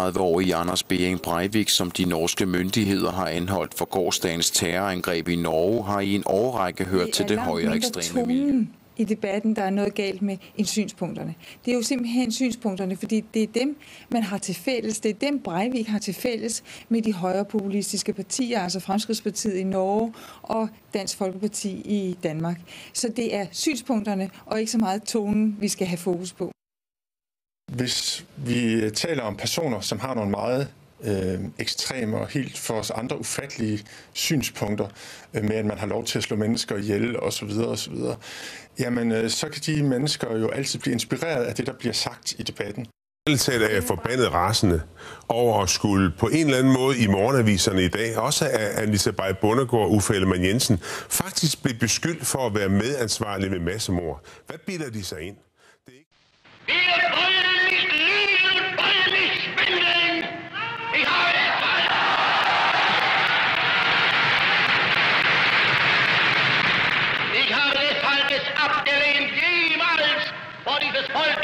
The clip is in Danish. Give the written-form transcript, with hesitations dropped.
33-årige Anders Behring Breivik, som de norske myndigheder har anholdt for gårsdagens terrorangreb i Norge, har i en årrække hørt til det højere ekstreme miljø. I debatten, der er noget galt med synspunkterne. Det er jo simpelthen synspunkterne, fordi det er dem, man har til fælles. Det er dem, Breivik har til fælles med de højre populistiske partier, altså Fremskridtspartiet i Norge og Dansk Folkeparti i Danmark. Så det er synspunkterne og ikke så meget tonen, vi skal have fokus på. Hvis vi taler om personer, som har nogle meget ekstreme og helt for os andre ufattelige synspunkter med, at man har lov til at slå mennesker ihjel osv., jamen så kan de mennesker jo altid blive inspireret af det, der bliver sagt i debatten. Talt er jeg forbandet rasende over at skulle på en eller anden måde i morgenaviserne i dag, også af Anissa Bay Bondegård og Uffe Ellemann-Jensen, faktisk blive beskyldt for at være medansvarlig ved massemord. Hvad bilder de sig ind? Ich habe des Falkes abgelehnt, jemals vor dieses Volk